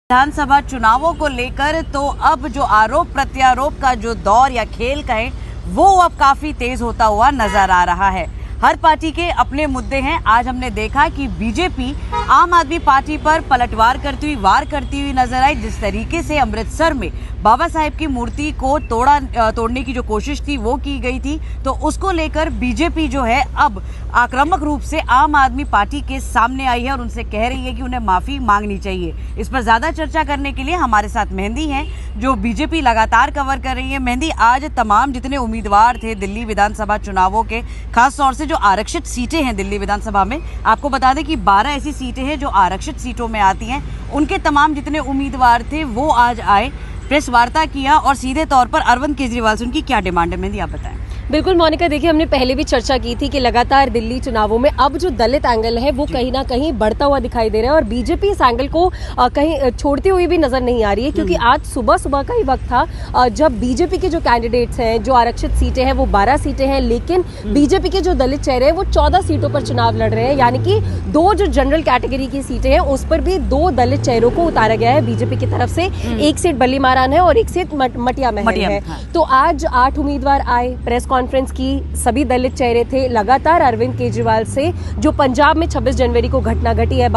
विधानसभा चुनावों को लेकर तो अब जो आरोप प्रत्यारोप का जो दौर या खेल कहें वो अब काफी तेज होता हुआ नजर आ रहा है। हर पार्टी के अपने मुद्दे हैं। आज हमने देखा कि बीजेपी आम आदमी पार्टी पर पलटवार करती हुई वार करती हुई नजर आई। जिस तरीके से अमृतसर में बाबा साहेब की मूर्ति को तोड़ने की जो कोशिश थी वो की गई थी, तो उसको लेकर बीजेपी जो है अब आक्रामक रूप से आम आदमी पार्टी के सामने आई है और उनसे कह रही है कि उन्हें माफी मांगनी चाहिए। इस पर ज्यादा चर्चा करने के लिए हमारे साथ मेहंदी हैं जो बीजेपी लगातार कवर कर रही है। मेहंदी, आज तमाम जितने उम्मीदवार थे दिल्ली विधानसभा चुनावों के, खास तौर से जो आरक्षित सीटें हैं दिल्ली विधानसभा में, आपको बता दें कि 12 ऐसी सीटें हैं जो आरक्षित सीटों में आती हैं। उनके तमाम जितने उम्मीदवार थे वो आज आए, प्रेस वार्ता किया और सीधे तौर पर अरविंद केजरीवाल से उनकी क्या डिमांड है, मेहंदी आप बताएं। बिल्कुल मोनिका, देखिए हमने पहले भी चर्चा की थी कि लगातार दिल्ली चुनावों में अब जो दलित एंगल है वो कहीं ना कहीं बढ़ता हुआ दिखाई दे रहा है और बीजेपी इस एंगल को कहीं छोड़ती हुई भी नजर नहीं आ रही है, क्योंकि आज सुबह सुबह का ही वक्त था जब बीजेपी के जो कैंडिडेट्स हैं, जो आरक्षित सीटें हैं वो 12 सीटें हैं, लेकिन बीजेपी के जो दलित चेहरे हैं वो 14 सीटों पर चुनाव लड़ रहे हैं। यानी कि 2 जो जनरल कैटेगरी की सीटें हैं उस पर भी 2 दलित चेहरों को उतारा गया है बीजेपी की तरफ से। एक सीट बल्ली मारान है और एक सीट मटिया महल है। तो आज 8 उम्मीदवार आए, प्रेस कॉन्फ्रेंस की, सभी दलित चेहरे थे। लगातार अरविंद केजरीवाल से जो पंजाब में 26 जनवरी को घटना घटी है,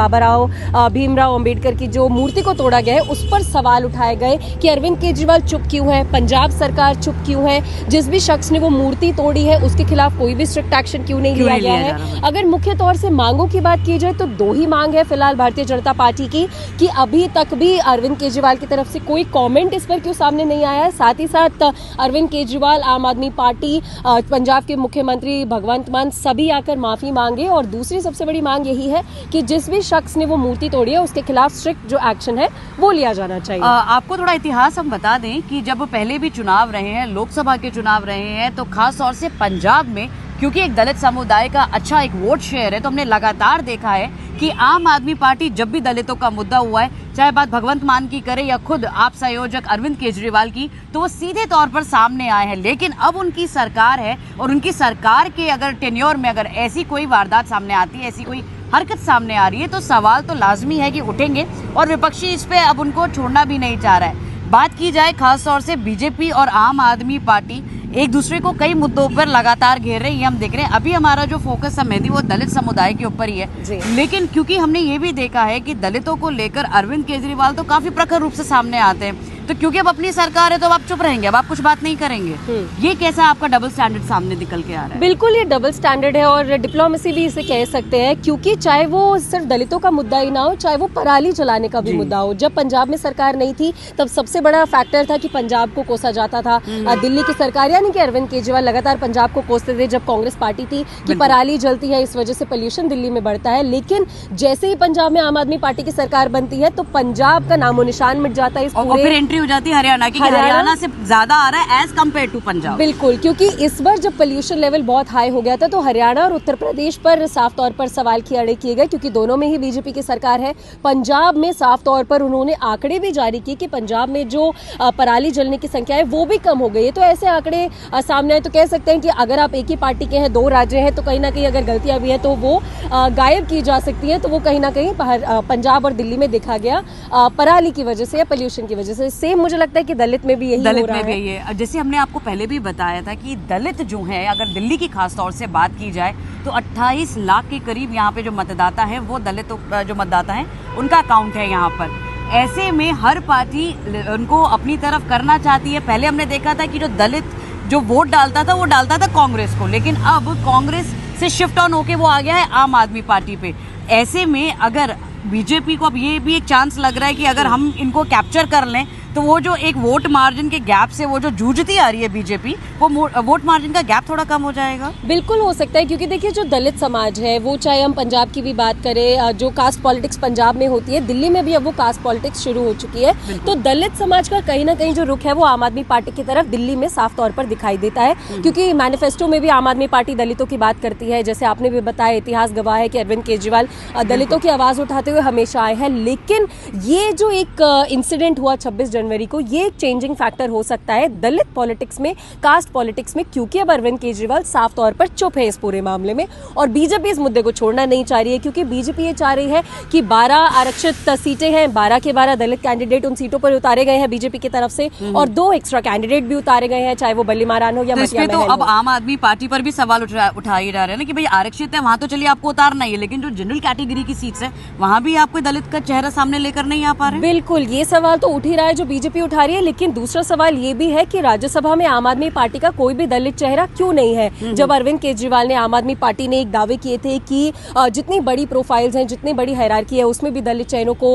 भीमराव अंबेडकर की जो मूर्ति को तोड़ा गया है, उस पर सवाल उठाए गए कि अरविंद केजरीवाल चुप क्यों है, पंजाब सरकार चुप क्यों है, जिस भी शख्स ने वो मूर्ति तोड़ी है उसके खिलाफ कोई भी स्ट्रिक्ट एक्शन क्यों नहीं लिया गया है। अगर मुख्य तौर से मांगों की बात की जाए तो 2 ही मांग है फिलहाल भारतीय जनता पार्टी की, कि अभी तक भी अरविंद केजरीवाल की तरफ से कोई कॉमेंट इस पर क्यों सामने नहीं आया है। साथ ही साथ अरविंद केजरीवाल, आम आदमी पार्टी, पंजाब के मुख्यमंत्री भगवंत मान सभी आकर माफी मांगे। और दूसरी सबसे बड़ी मांग यही है कि जिस भी शख्स ने वो मूर्ति तोड़ी है उसके खिलाफ स्ट्रिक्ट जो एक्शन है वो लिया जाना चाहिए। आपको थोड़ा इतिहास हम बता दें कि जब पहले भी चुनाव रहे हैं, लोकसभा के चुनाव रहे हैं, तो खास तौर से पंजाब में क्योंकि एक दलित समुदाय का अच्छा एक वोट शेयर है, तो हमने लगातार देखा है कि आम आदमी पार्टी जब भी दलितों का मुद्दा हुआ है, चाहे बात भगवंत मान की करे या खुद आप संयोजक अरविंद केजरीवाल की, तो वो सीधे तौर पर सामने आए हैं। लेकिन अब उनकी सरकार है और उनकी सरकार के अगर टेन्योर में अगर ऐसी कोई वारदात सामने आती है, ऐसी कोई हरकत सामने आ रही है, तो सवाल तो लाजमी है कि उठेंगे और विपक्षी इस पे अब उनको छोड़ना भी नहीं चाह रहा है। बात की जाए खास तौर से बीजेपी और आम आदमी पार्टी एक दूसरे को कई मुद्दों पर लगातार घेर रहे हैं, ये हम देख रहे हैं। अभी हमारा जो फोकस है मेहंदी वो दलित समुदाय के ऊपर ही है, लेकिन क्योंकि हमने ये भी देखा है कि दलितों को लेकर अरविंद केजरीवाल तो काफी प्रखर रूप से सामने आते हैं, तो क्योंकि अब अपनी सरकार है तो अब आप चुप रहेंगे, अब आप कुछ बात नहीं करेंगे। ये कैसा आपका डबल स्टैंडर्ड सामने निकल के आ रहा है? बिल्कुल, ये डबल स्टैंडर्ड है और डिप्लोमेसी भी इसे कह सकते हैं, क्योंकि चाहे वो सिर्फ दलितों का मुद्दा ही ना हो, चाहे वो पराली जलाने का भी मुद्दा हो। जब पंजाब में सरकार नहीं थी तब सबसे बड़ा फैक्टर था कि पंजाब को कोसा जाता था। दिल्ली की सरकार यानी कि अरविंद केजरीवाल लगातार पंजाब को कोसते थे जब कांग्रेस पार्टी थी कि पराली जलती है, इस वजह से पोल्यूशन दिल्ली में बढ़ता है। लेकिन जैसे ही पंजाब में आम आदमी पार्टी की सरकार बनती है तो पंजाब का नामो निशान मिट जाता है। और फिर एंट्री हो जाती है हरियाणा की, हरियाणा से ज्यादा आ रहा है एज कम्पेयर टू पंजाब। बिल्कुल, क्योंकि इस बार जब पोल्यूशन लेवल बहुत हाई हो गया था तो हरियाणा और उत्तर प्रदेश पर साफ तौर पर सवाल खड़े किए गए, क्योंकि दोनों में ही बीजेपी की सरकार है। पंजाब में साफ तौर पर उन्होंने आंकड़े भी जारी किए कि पंजाब में जो पराली जलने की संख्या है वो भी कम हो गई है। तो ऐसे आंकड़े सामने आए तो कह सकते हैं कि अगर आप एक ही पार्टी के हैं, 2 राज्य हैं, तो कहीं ना कहीं अगर गलतियां भी हैं तो वो गायब की जा सकती है। तो वो कहीं ना कहीं पंजाब और दिल्ली में देखा गया पराली की वजह से या पोल्यूशन की वजह से। सेम मुझे लगता है कि दलित में भी यही हो रहा है। जैसे हमने आपको पहले भी बताया था कि दलित जो है, अगर दिल्ली की खास तौर से बात की जाए तो 28 लाख के करीब यहाँ पे जो मतदाता है वो दलित जो मतदाता है उनका अकाउंट है यहाँ पर। ऐसे में हर पार्टी उनको अपनी तरफ करना चाहती है। पहले हमने देखा था कि जो दलित जो वोट डालता था वो डालता था कांग्रेस को, लेकिन अब कांग्रेस से शिफ्ट ऑन होके वो आ गया है आम आदमी पार्टी पे। ऐसे में अगर बीजेपी को अब ये भी एक चांस लग रहा है कि अगर हम इनको कैप्चर कर लें तो वो जो एक वोट मार्जिन के गैप से वो जो जूझती आ रही है बीजेपी, वो वोट मार्जिन का गैप थोड़ा कम हो जाएगा। बिल्कुल हो सकता है, क्योंकि देखिए जो दलित समाज है वो, चाहे हम पंजाब की भी बात करें, जो कास्ट पॉलिटिक्स पंजाब में होती है, दिल्ली में भी अब वो कास्ट पॉलिटिक्स शुरू हो चुकी है। तो दलित समाज का कहीं ना कहीं जो रुख है वो आम आदमी पार्टी की तरफ दिल्ली में साफ तौर पर दिखाई देता है, क्योंकि मैनिफेस्टो में भी आम आदमी पार्टी दलितों की बात करती है। जैसे आपने भी बताया, इतिहास गवाह है कि अरविंद केजरीवाल दलितों की आवाज उठाते हुए हमेशा आए हैं। लेकिन ये जो एक इंसिडेंट हुआ 26 जनवरी जनवरी को ये एक चेंजिंग फैक्टर हो सकता है दलित पॉलिटिक्स में, कास्ट पॉलिटिक्स में, क्योंकि अब अरविंद केजरीवाल साफ तौर पर चुप है इस पूरे मामले में और बीजेपी इस मुद्दे को छोड़ना नहीं चाह रही है, क्योंकि बीजेपी ये चाह रही है कि 12 आरक्षित सीटें हैं, 12 के 12 दलित कैंडिडेट उन सीटों पर उतारे गए हैं बीजेपी की तरफ से और 2 एक्स्ट्रा कैंडिडेट भी उतारे गए हैं, चाहे वो बल्ली मारान हो या तो मटिया इसपे तो महल अब हो। आम आदमी पार्टी पर भी सवाल उठाए जा रहे हैं ना कि भाई आरक्षित है वहां तो चलिए आपको उतारना ही है, लेकिन जो जनरल कैटेगरी की सीट्स है वहां भी आप कोई दलित का चेहरा सामने लेकर नहीं आ पा रहे। बिल्कुल, ये सवाल तो उठ ही रहा है जो बीजेपी उठा रही है, लेकिन दूसरा सवाल ये भी है कि राज्यसभा में आम आदमी पार्टी का कोई भी दलित चेहरा क्यों नहीं है। जब अरविंद केजरीवाल ने, आम आदमी पार्टी ने एक दावे किए थे कि जितनी बड़ी प्रोफाइल्स हैं, जितनी बड़ी हायरार्की है, उसमें भी दलित चयनों को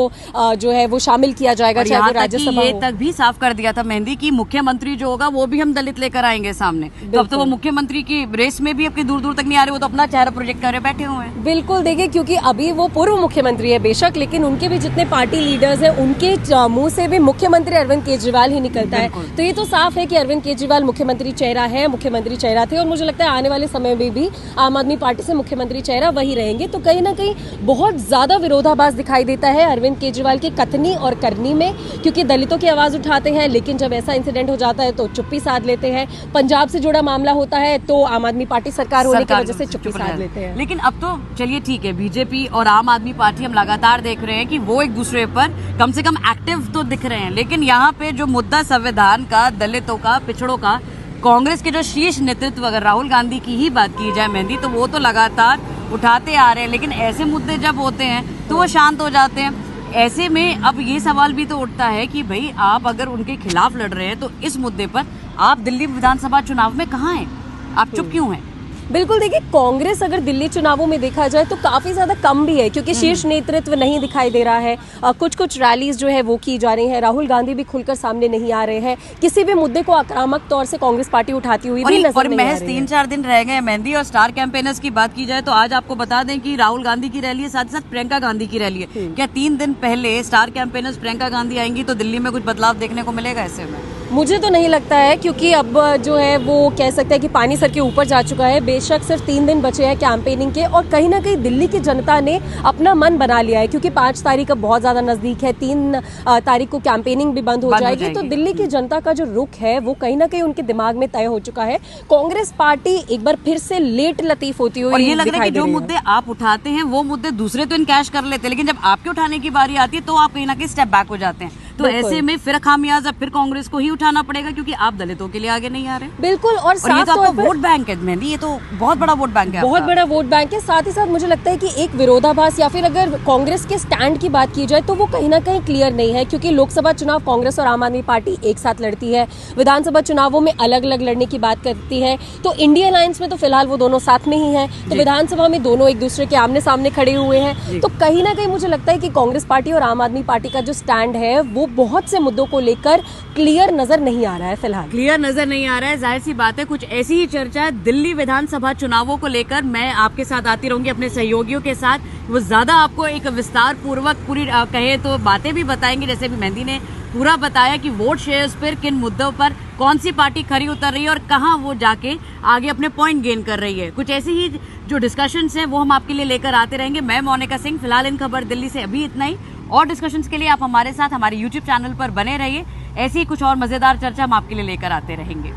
जो है वो शामिल किया जाएगा, और चाहे यहाँ वो तक कि राज्यसभा ये हो। तक भी साफ कर दिया था मेहंदी की मुख्यमंत्री जो होगा वो भी हम दलित लेकर आएंगे सामने। तो अब तो वो मुख्यमंत्री की रेस में भी अब दूर दूर तक नहीं आ रहे, वो तो अपना चेहरा प्रोजेक्ट कर रहे बैठे हुए हैं। बिल्कुल, देखिए क्योंकि अभी वो पूर्व मुख्यमंत्री है बेशक, लेकिन उनके भी जितने पार्टी लीडर्स हैं उनके मुंह से भी मुख्यमंत्री अरविंद केजरीवाल ही निकलता है। तो ये तो साफ है कि अरविंद केजरीवाल मुख्यमंत्री चेहरा है, मुख्यमंत्री चेहरा थे और मुझे लगता है आने वाले समय में भी आम आदमी पार्टी से मुख्यमंत्री चेहरा वही रहेंगे। तो कहीं ना कहीं बहुत ज्यादा विरोधाभास दिखाई देता है अरविंद केजरीवाल की कथनी और करनी में, क्योंकि दलितों की आवाज उठाते हैं, लेकिन जब ऐसा इंसिडेंट हो जाता है तो चुप्पी साध लेते हैं। पंजाब से जुड़ा मामला होता है तो आम आदमी पार्टी सरकार होने की वजह से चुप्पी साध लेते हैं। लेकिन अब तो चलिए ठीक है, बीजेपी और आम आदमी पार्टी हम लगातार देख रहे हैं कि वो एक दूसरे पर कम से कम एक्टिव तो दिख रहे हैं, लेकिन यहाँ पे जो मुद्दा संविधान का, दलितों का, पिछड़ों का, कांग्रेस के जो शीर्ष नेतृत्व, अगर राहुल गांधी की ही बात की जाए मेहंदी, तो वो तो लगातार उठाते आ रहे हैं, लेकिन ऐसे मुद्दे जब होते हैं तो वो शांत हो जाते हैं। ऐसे में अब ये सवाल भी तो उठता है कि भाई आप अगर उनके खिलाफ लड़ रहे हैं तो इस मुद्दे पर आप दिल्ली विधानसभा चुनाव में कहाँ हैं, आप चुप क्यों हैं? बिल्कुल, देखिए कांग्रेस अगर दिल्ली चुनावों में देखा जाए तो काफी ज्यादा कम भी है, क्योंकि शीर्ष नेतृत्व नहीं दिखाई दे रहा है। कुछ रैलीज जो है वो की जा रही है, राहुल गांधी भी खुलकर सामने नहीं आ रहे हैं, किसी भी मुद्दे को आक्रामक तौर से कांग्रेस पार्टी उठाती हुई भी नजर नहीं आ महज रही है। 3-4 दिन रह गए मेहंदी, और स्टार कैंपेनर्स की बात की जाए तो आज आपको बता दें कि राहुल गांधी की रैली है, साथ ही साथ प्रियंका गांधी की रैली है। क्या 3 दिन पहले स्टार कैंपेनर्स प्रियंका गांधी आएंगी तो दिल्ली में कुछ बदलाव देखने को मिलेगा? ऐसे में मुझे तो नहीं लगता है, क्योंकि अब जो है वो कह सकते हैं कि पानी सर के ऊपर जा चुका है। बेशक सिर्फ 3 दिन बचे हैं कैंपेनिंग के और कहीं ना कहीं दिल्ली की जनता ने अपना मन बना लिया है, क्योंकि 5 तारीख अब बहुत ज्यादा नजदीक है, 3 तारीख को कैंपेनिंग भी बंद हो जाएगी। तो दिल्ली की जनता का जो रुख है वो कहीं ना कहीं उनके दिमाग में तय हो चुका है। कांग्रेस पार्टी एक बार फिर से लेट लतीफ होती हुई और ये लग रहा है कि जो दिखाई दे रही मुद्दे आप उठाते हैं वो मुद्दे दूसरे तो इनकैश कर लेते हैं, लेकिन जब आपके उठाने की बारी आती है तो आप कहीं ना कहीं स्टेप बैक हो जाते हैं। तो ऐसे में फिर खामियाजा फिर कांग्रेस को ही उठाना पड़ेगा, क्योंकि आप दलितों के लिए आगे नहीं आ रहे। बिल्कुल, और ये तो आपका वोट बैंक है मेहंदी, ये तो बहुत बड़ा वोट बैंक है, बहुत बड़ा वोट बैंक है। साथ ही साथ मुझे लगता है कि एक विरोधाभास या फिर अगर कांग्रेस के स्टैंड की बात की जाए तो वो कहीं ना कहीं क्लियर नहीं है, क्योंकि लोकसभा चुनाव कांग्रेस और आम आदमी पार्टी एक साथ लड़ती है, विधानसभा चुनावों में अलग अलग लड़ने की बात करती है। तो इंडिया अलायंस में तो फिलहाल वो दोनों साथ में ही है, तो विधानसभा में दोनों एक दूसरे के आमने सामने खड़े हुए हैं। तो कहीं ना कहीं मुझे लगता है कि कांग्रेस पार्टी और आम आदमी पार्टी का जो स्टैंड है वो बहुत से मुद्दों को लेकर क्लियर नजर नहीं आ रहा है। फिलहाल क्लियर नजर नहीं आ रहा है। जाहिर सी बात है, कुछ ऐसी ही चर्चा दिल्ली विधानसभा चुनावों को लेकर मैं आपके साथ आती रहूंगी अपने सहयोगियों के साथ। वो ज्यादा आपको एक विस्तार पूर्वक पूरी कहे तो बातें भी बताएंगे, जैसे भी मेहंदी ने पूरा बताया कि वोट शेयर्स पर किन मुद्दों पर कौन सी पार्टी खरी उतर रही है और कहां वो जाके आगे अपने पॉइंट गेन कर रही है। कुछ ऐसी ही जो डिस्कशंस हैं वो हम आपके लिए लेकर आते रहेंगे। मैं मोनिका सिंह, फिलहाल इन खबर दिल्ली से अभी इतना ही। और डिस्कशंस के लिए आप हमारे साथ हमारे YouTube चैनल पर बने रहिए। ऐसी ही कुछ और मजेदार चर्चा हम आपके लिए लेकर आते रहेंगे।